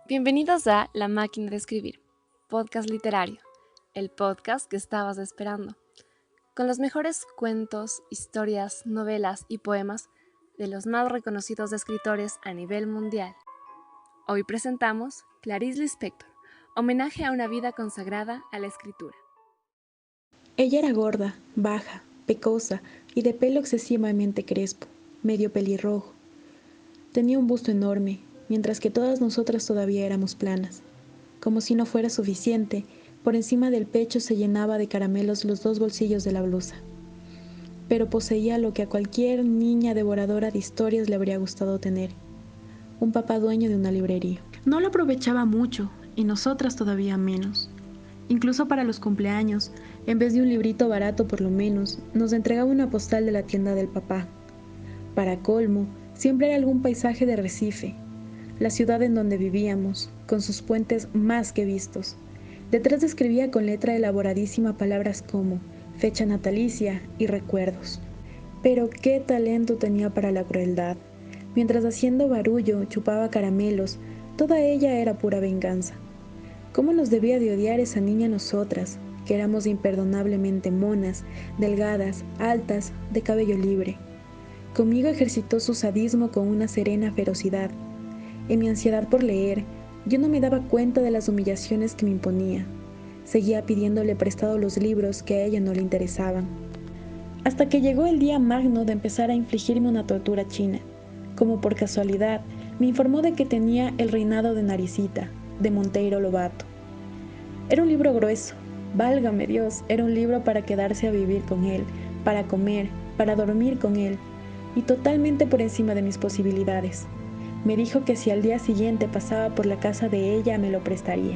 Bienvenidos a La Máquina de Escribir, podcast literario, el podcast que estabas esperando, con los mejores cuentos, historias, novelas y poemas de los más reconocidos escritores a nivel mundial. Hoy presentamos Clarice Lispector, homenaje a una vida consagrada a la escritura. Ella era gorda, baja, pecosa y de pelo excesivamente crespo, medio pelirrojo. Tenía un busto enorme, mientras que todas nosotras todavía éramos planas. Como si no fuera suficiente, por encima del pecho se llenaba de caramelos los dos bolsillos de la blusa. Pero poseía lo que a cualquier niña devoradora de historias le habría gustado tener: un papá dueño de una librería. No lo aprovechaba mucho, y nosotras todavía menos. Incluso para los cumpleaños, en vez de un librito barato por lo menos, nos entregaba una postal de la tienda del papá. Para colmo, siempre era algún paisaje de Recife, la ciudad en donde vivíamos, con sus puentes más que vistos. Detrás escribía con letra elaboradísima palabras como fecha natalicia y recuerdos. Pero qué talento tenía para la crueldad. Mientras haciendo barullo chupaba caramelos, toda ella era pura venganza. ¿Cómo nos debía de odiar esa niña a nosotras, que éramos imperdonablemente monas, delgadas, altas, de cabello libre? Conmigo ejercitó su sadismo con una serena ferocidad. En mi ansiedad por leer, yo no me daba cuenta de las humillaciones que me imponía. Seguía pidiéndole prestado los libros que a ella no le interesaban. Hasta que llegó el día magno de empezar a infligirme una tortura china. Como por casualidad, me informó de que tenía El reinado de Naricita, de Monteiro Lobato. Era un libro grueso, válgame Dios, era un libro para quedarse a vivir con él, para comer, para dormir con él, y totalmente por encima de mis posibilidades. Me dijo que si al día siguiente pasaba por la casa de ella me lo prestaría.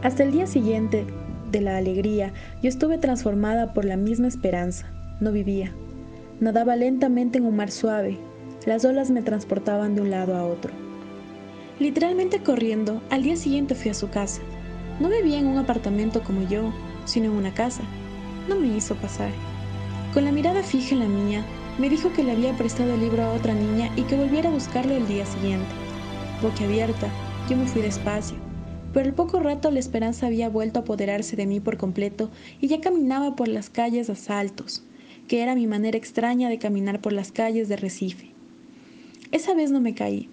Hasta el día siguiente de la alegría, yo estuve transformada por la misma esperanza. No vivía. Nadaba lentamente en un mar suave. Las olas me transportaban de un lado a otro. Literalmente corriendo, al día siguiente fui a su casa. No vivía en un apartamento como yo, sino en una casa. No me hizo pasar. Con la mirada fija en la mía, me dijo que le había prestado el libro a otra niña y que volviera a buscarlo el día siguiente. Boquiabierta, yo me fui despacio. Pero al poco rato la esperanza había vuelto a apoderarse de mí por completo y ya caminaba por las calles a saltos, que era mi manera extraña de caminar por las calles de Recife. Esa vez no me caí.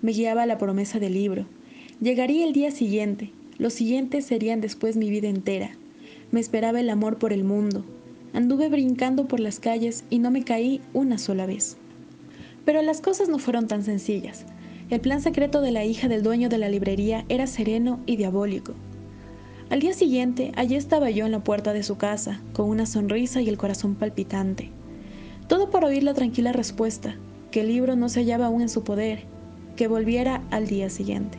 Me guiaba la promesa del libro. Llegaría el día siguiente. Los siguientes serían después mi vida entera. Me esperaba el amor por el mundo. Anduve brincando por las calles y no me caí una sola vez. Pero las cosas no fueron tan sencillas. El plan secreto de la hija del dueño de la librería era sereno y diabólico. Al día siguiente, allí estaba yo en la puerta de su casa, con una sonrisa y el corazón palpitante. Todo para oír la tranquila respuesta, que el libro no se hallaba aún en su poder, que volviera al día siguiente.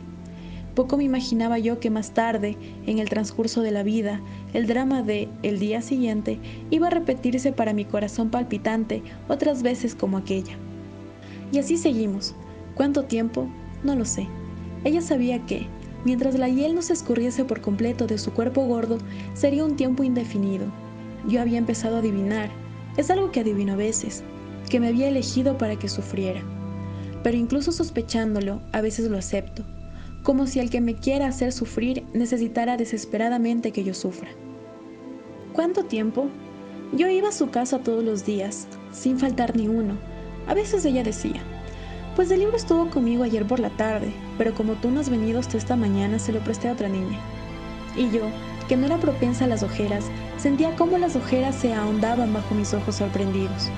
Poco me imaginaba yo que más tarde, en el transcurso de la vida, el drama de el día siguiente iba a repetirse para mi corazón palpitante otras veces como aquella. Y así seguimos. ¿Cuánto tiempo? No lo sé. Ella sabía que, mientras la hiel no se escurriese por completo de su cuerpo gordo, sería un tiempo indefinido. Yo había empezado a adivinar, es algo que adivino a veces, que me había elegido para que sufriera. Pero incluso sospechándolo, a veces lo acepto, como si el que me quiera hacer sufrir necesitara desesperadamente que yo sufra. ¿Cuánto tiempo? Yo iba a su casa todos los días, sin faltar ni uno. A veces ella decía: pues el libro estuvo conmigo ayer por la tarde, pero como tú no has venido hasta esta mañana, se lo presté a otra niña. Y yo, que no era propensa a las ojeras, sentía cómo las ojeras se ahondaban bajo mis ojos sorprendidos.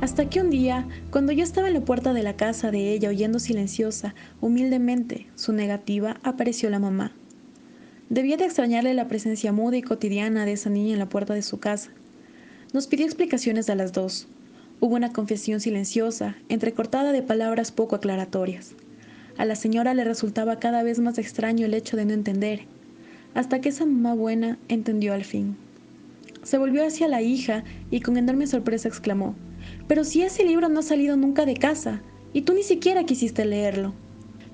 Hasta que un día, cuando yo estaba en la puerta de la casa de ella oyendo silenciosa, humildemente, su negativa, apareció la mamá. Debía de extrañarle la presencia muda y cotidiana de esa niña en la puerta de su casa. Nos pidió explicaciones a las dos. Hubo una confesión silenciosa, entrecortada de palabras poco aclaratorias. A la señora le resultaba cada vez más extraño el hecho de no entender, hasta que esa mamá buena entendió al fin. Se volvió hacia la hija y con enorme sorpresa exclamó: «Pero si ese libro no ha salido nunca de casa, y tú ni siquiera quisiste leerlo».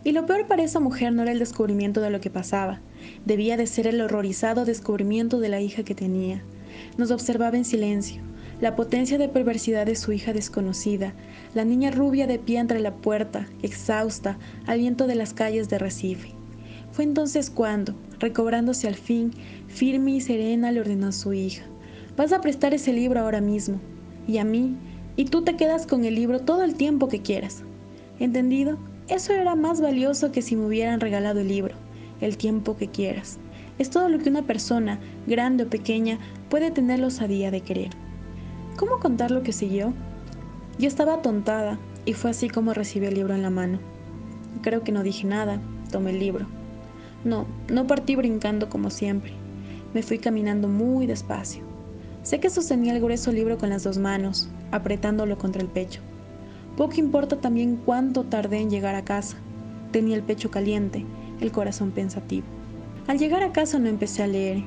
Y lo peor para esa mujer no era el descubrimiento de lo que pasaba, debía de ser el horrorizado descubrimiento de la hija que tenía. Nos observaba en silencio. La potencia de perversidad de su hija desconocida, la niña rubia de pie entre la puerta, exhausta, al viento de las calles de Recife. Fue entonces cuando, recobrándose al fin, firme y serena le ordenó a su hija: vas a prestar ese libro ahora mismo, y a mí, y tú te quedas con el libro todo el tiempo que quieras. ¿Entendido? Eso era más valioso que si me hubieran regalado el libro, el tiempo que quieras. Es todo lo que una persona, grande o pequeña, puede tener la osadía de querer. ¿Cómo contar lo que siguió? Yo estaba atontada, y fue así como recibí el libro en la mano. Creo que no dije nada, tomé el libro. No partí brincando como siempre. Me fui caminando muy despacio. Sé que sostenía el grueso libro con las dos manos, apretándolo contra el pecho. Poco importa también cuánto tardé en llegar a casa. Tenía el pecho caliente, el corazón pensativo. Al llegar a casa no empecé a leer.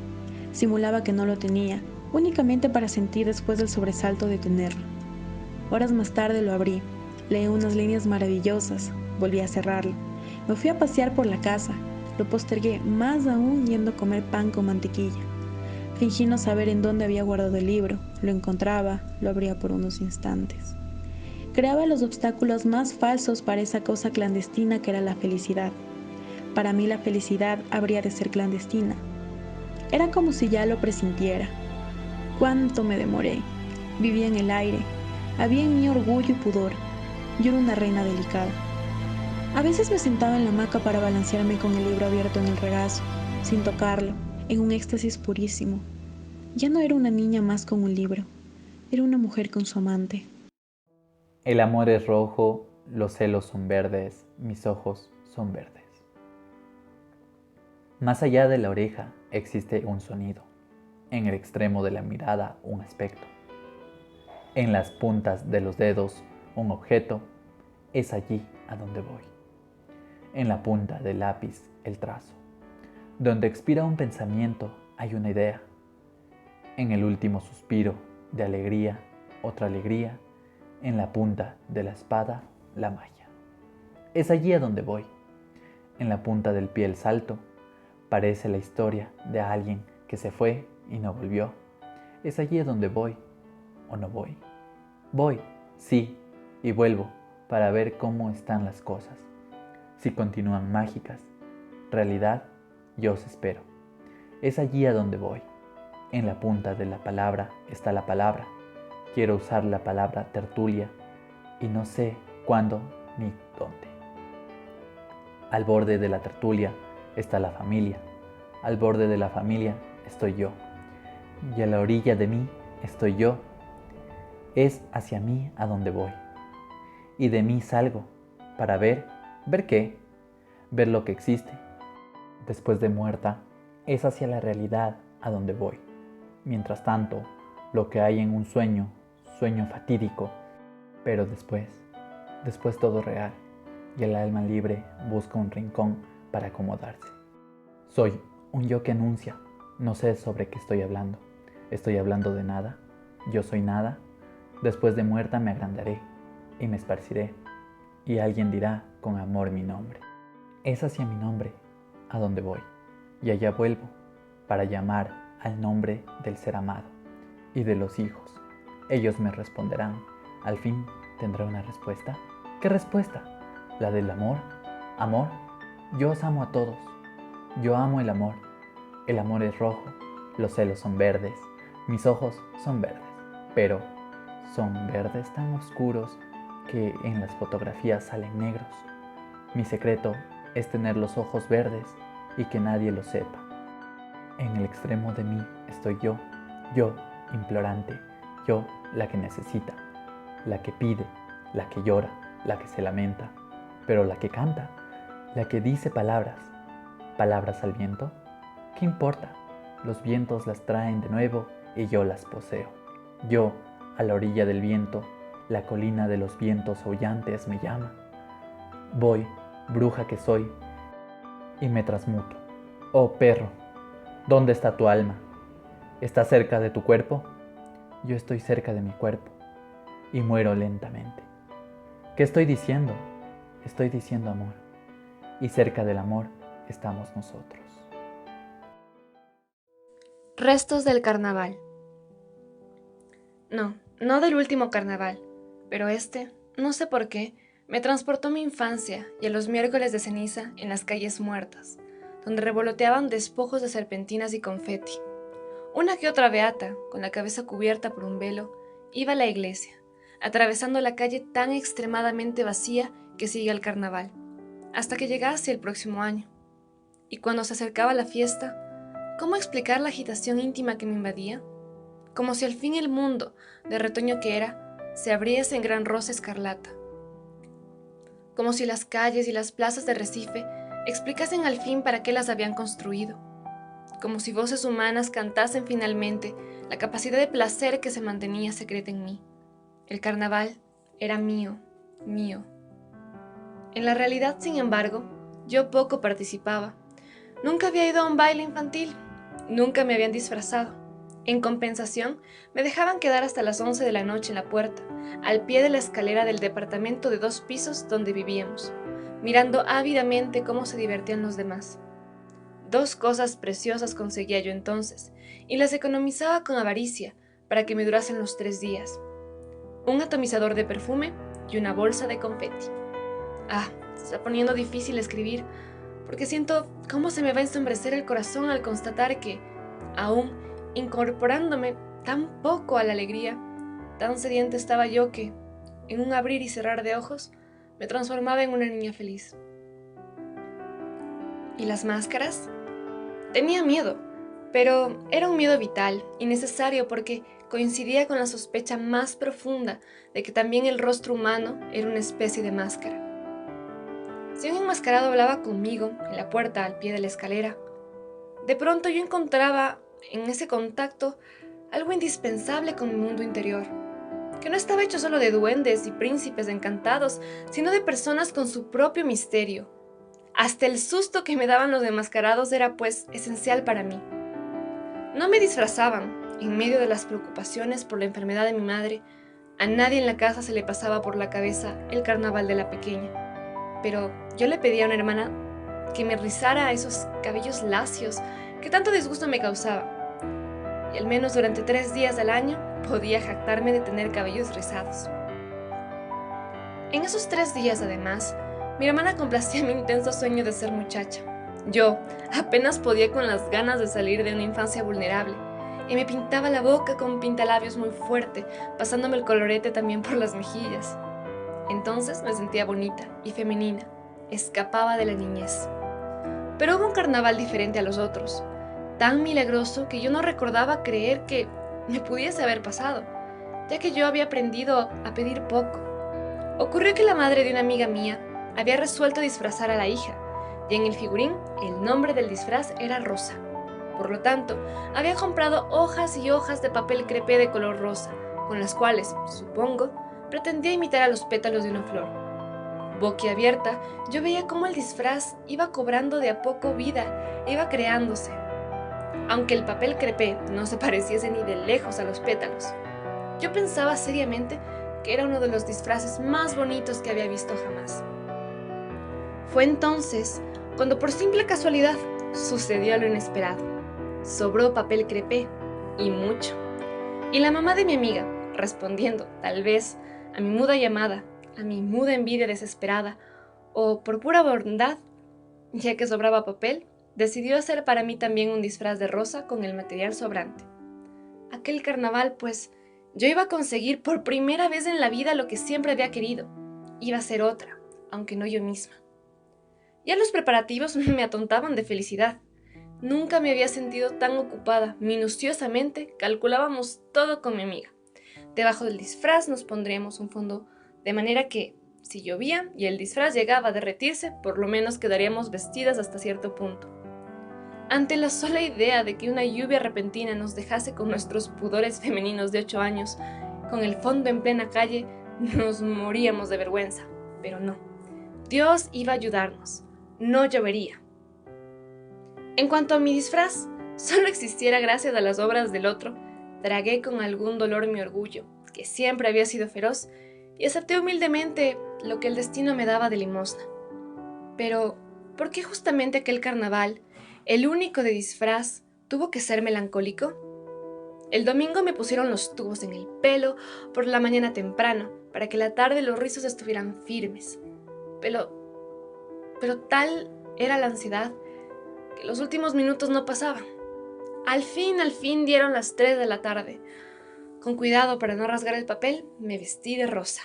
Simulaba que no lo tenía, únicamente para sentir después del sobresalto de tenerlo. Horas más tarde lo abrí. Leí unas líneas maravillosas. Volví a cerrarlo. Me fui a pasear por la casa. Lo postergué más aún yendo a comer pan con mantequilla. Fingí no saber en dónde había guardado el libro. Lo encontraba, lo abría por unos instantes. Creaba los obstáculos más falsos para esa cosa clandestina que era la felicidad. Para mí la felicidad habría de ser clandestina. Era como si ya lo presintiera. ¿Cuánto me demoré? Vivía en el aire. Había en mí orgullo y pudor. Yo era una reina delicada. A veces me sentaba en la hamaca para balancearme con el libro abierto en el regazo, sin tocarlo, en un éxtasis purísimo. Ya no era una niña más con un libro. Era una mujer con su amante. El amor es rojo, los celos son verdes, mis ojos son verdes. Más allá de la oreja existe un sonido, en el extremo de la mirada un aspecto. En las puntas de los dedos un objeto, es allí a donde voy. En la punta del lápiz el trazo. Donde expira un pensamiento hay una idea. En el último suspiro de alegría, otra alegría. En la punta de la espada, la magia. Es allí a donde voy. En la punta del pie el salto. Parece la historia de alguien que se fue y no volvió. Es allí a donde voy, o no voy. Voy, sí, y vuelvo para ver cómo están las cosas. Si continúan mágicas, realidad, yo os espero. Es allí a donde voy. En la punta de la palabra está la palabra. Quiero usar la palabra tertulia y no sé cuándo ni dónde. Al borde de la tertulia está la familia. Al borde de la familia estoy yo. Y a la orilla de mí estoy yo. Es hacia mí a donde voy. Y de mí salgo para ver qué, ver lo que existe. Después de muerta, es hacia la realidad a donde voy. Mientras tanto, lo que hay en un sueño fatídico, pero después todo real, y el alma libre busca un rincón para acomodarse. Soy un yo que anuncia, no sé sobre qué estoy hablando de nada, yo soy nada, después de muerta me agrandaré y me esparciré, y alguien dirá con amor mi nombre. Es hacia mi nombre a donde voy, y allá vuelvo para llamar al nombre del ser amado y de los hijos. Ellos me responderán. Al fin tendré una respuesta. ¿Qué respuesta? ¿La del amor? ¿Amor? Yo os amo a todos. Yo amo el amor. El amor es rojo. Los celos son verdes. Mis ojos son verdes. Pero son verdes tan oscuros que en las fotografías salen negros. Mi secreto es tener los ojos verdes y que nadie lo sepa. En el extremo de mí estoy yo implorante, yo la que necesita, la que pide, la que llora, la que se lamenta, pero la que canta, la que dice palabras al viento. ¿Qué importa? Los vientos las traen de nuevo y yo las poseo. Yo, a la orilla del viento, la colina de los vientos aullantes me llama. Voy, bruja que soy, y me transmuto. Oh perro, ¿dónde está tu alma? ¿Está cerca de tu cuerpo? Yo estoy cerca de mi cuerpo y muero lentamente. ¿Qué estoy diciendo? Estoy diciendo amor. Y cerca del amor estamos nosotros. Restos del carnaval. No, No del último carnaval, pero no sé por qué, me transportó a mi infancia y a los miércoles de ceniza en las calles muertas, donde revoloteaban despojos de serpentinas y confeti. Una que otra beata, con la cabeza cubierta por un velo, iba a la iglesia, atravesando la calle tan extremadamente vacía que sigue al carnaval, hasta que llegase el próximo año. Y cuando se acercaba la fiesta, ¿cómo explicar la agitación íntima que me invadía? Como si al fin el mundo, de retoño que era, se abriese en gran rosa escarlata. Como si las calles y las plazas de Recife explicasen al fin para qué las habían construido. Como si voces humanas cantasen finalmente la capacidad de placer que se mantenía secreta en mí. El carnaval era mío, mío. En la realidad, sin embargo, yo poco participaba. Nunca había ido a un baile infantil, nunca me habían disfrazado. En compensación, me dejaban quedar hasta las 11 de la noche en la puerta, al pie de la escalera del departamento de 2 pisos donde vivíamos, mirando ávidamente cómo se divertían los demás. 2 cosas preciosas conseguía yo entonces, y las economizaba con avaricia para que me durasen los 3 días. Un atomizador de perfume y una bolsa de confeti. Se está poniendo difícil escribir, porque siento cómo se me va a ensombrecer el corazón al constatar que, aún incorporándome tan poco a la alegría, tan sedienta estaba yo que, en un abrir y cerrar de ojos, me transformaba en una niña feliz. ¿Y las máscaras? Tenía miedo, pero era un miedo vital y necesario porque coincidía con la sospecha más profunda de que también el rostro humano era una especie de máscara. Si un enmascarado hablaba conmigo en la puerta al pie de la escalera, de pronto yo encontraba en ese contacto algo indispensable con mi mundo interior, que no estaba hecho solo de duendes y príncipes encantados, sino de personas con su propio misterio. Hasta el susto que me daban los enmascarados era, pues, esencial para mí. No me disfrazaban. En medio de las preocupaciones por la enfermedad de mi madre, a nadie en la casa se le pasaba por la cabeza el carnaval de la pequeña. Pero yo le pedí a una hermana que me rizara esos cabellos lacios que tanto disgusto me causaba. Y al menos durante 3 días al año podía jactarme de tener cabellos rizados. En esos 3 días, además, mi hermana complacía mi intenso sueño de ser muchacha. Yo apenas podía con las ganas de salir de una infancia vulnerable y me pintaba la boca con un pintalabios muy fuerte, pasándome el colorete también por las mejillas. Entonces me sentía bonita y femenina, escapaba de la niñez. Pero hubo un carnaval diferente a los otros, tan milagroso que yo no recordaba creer que me pudiese haber pasado, ya que yo había aprendido a pedir poco. Ocurrió que la madre de una amiga mía había resuelto disfrazar a la hija, y en el figurín el nombre del disfraz era Rosa. Por lo tanto, había comprado hojas y hojas de papel crepé de color rosa, con las cuales, supongo, pretendía imitar a los pétalos de una flor. Boquiabierta, yo veía cómo el disfraz iba cobrando de a poco vida, iba creándose. Aunque el papel crepé no se pareciese ni de lejos a los pétalos, yo pensaba seriamente que era uno de los disfraces más bonitos que había visto jamás. Fue entonces cuando por simple casualidad sucedió lo inesperado. Sobró papel crepé, y mucho. Y la mamá de mi amiga, respondiendo, tal vez, a mi muda llamada, a mi muda envidia desesperada, o por pura bondad, ya que sobraba papel, decidió hacer para mí también un disfraz de rosa con el material sobrante. Aquel carnaval, pues, yo iba a conseguir por primera vez en la vida lo que siempre había querido. Iba a ser otra, aunque no yo misma. Ya los preparativos me atontaban de felicidad. Nunca me había sentido tan ocupada. Minuciosamente calculábamos todo con mi amiga. Debajo del disfraz nos pondríamos un fondo, de manera que, si llovía y el disfraz llegaba a derretirse, por lo menos quedaríamos vestidas hasta cierto punto. Ante la sola idea de que una lluvia repentina nos dejase con nuestros pudores femeninos de 8 años, con el fondo en plena calle, nos moríamos de vergüenza. Pero no. Dios iba a ayudarnos. No llovería. En cuanto a mi disfraz, solo existiera gracias a las obras del otro, tragué con algún dolor mi orgullo, que siempre había sido feroz, y acepté humildemente lo que el destino me daba de limosna. Pero, ¿por qué justamente aquel carnaval, el único de disfraz, tuvo que ser melancólico? El domingo me pusieron los tubos en el pelo por la mañana temprano, para que la tarde los rizos estuvieran firmes. Pero tal era la ansiedad que los últimos minutos no pasaban. Al fin dieron las 3 de la tarde. Con cuidado para no rasgar el papel, me vestí de rosa.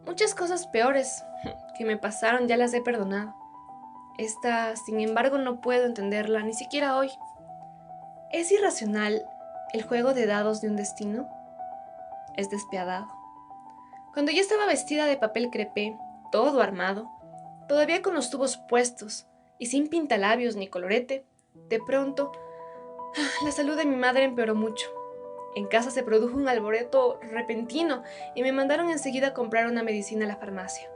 Muchas cosas peores que me pasaron ya las he perdonado. Esta, sin embargo, no puedo entenderla, ni siquiera hoy. ¿Es irracional el juego de dados de un destino? Es despiadado. Cuando yo estaba vestida de papel crepé, todo armado, todavía con los tubos puestos y sin pintalabios ni colorete, de pronto, la salud de mi madre empeoró mucho. En casa se produjo un alboroto repentino y me mandaron enseguida a comprar una medicina a la farmacia.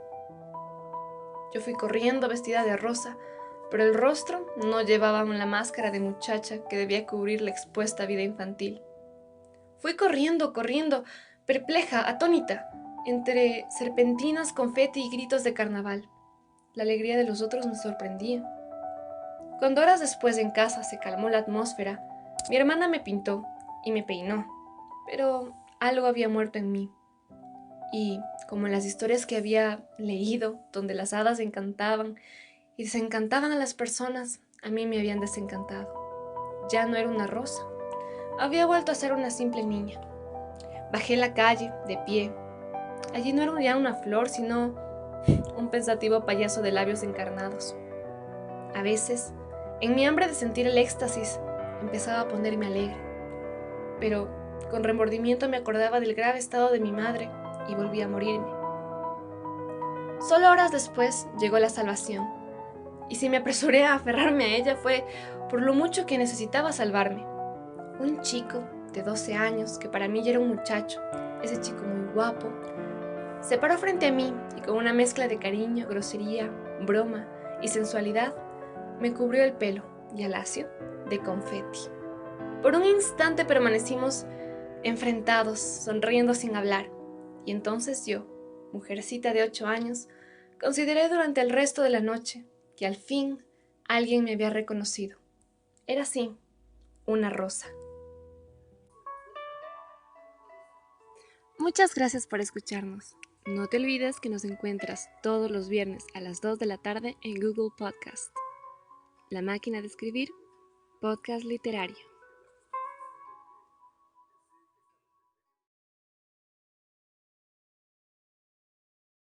Yo fui corriendo vestida de rosa, pero el rostro no llevaba aún la máscara de muchacha que debía cubrir la expuesta vida infantil. Fui corriendo, perpleja, atónita, entre serpentinas, confeti y gritos de carnaval. La alegría de los otros me sorprendía. Cuando horas después en casa se calmó la atmósfera, mi hermana me pintó y me peinó, pero algo había muerto en mí. Y, como en las historias que había leído, donde las hadas encantaban y desencantaban a las personas, a mí me habían desencantado. Ya no era una rosa. Había vuelto a ser una simple niña. Bajé la calle, de pie. Allí no era ya una flor, sino un pensativo payaso de labios encarnados. A veces, en mi hambre de sentir el éxtasis, empezaba a ponerme alegre. Pero, con remordimiento me acordaba del grave estado de mi madre y volví a morirme. Solo horas después llegó la salvación, y si me apresuré a aferrarme a ella fue por lo mucho que necesitaba salvarme. Un chico de 12 años, que para mí ya era un muchacho, ese chico muy guapo, se paró frente a mí y con una mezcla de cariño, grosería, broma y sensualidad, me cubrió el pelo y alacio de confeti. Por un instante permanecimos enfrentados, sonriendo sin hablar, y entonces yo, mujercita de 8 años, consideré durante el resto de la noche que al fin alguien me había reconocido. Era así, una rosa. Muchas gracias por escucharnos. No te olvides que nos encuentras todos los viernes a las 2 de la tarde en Google Podcast. La máquina de escribir, podcast literario.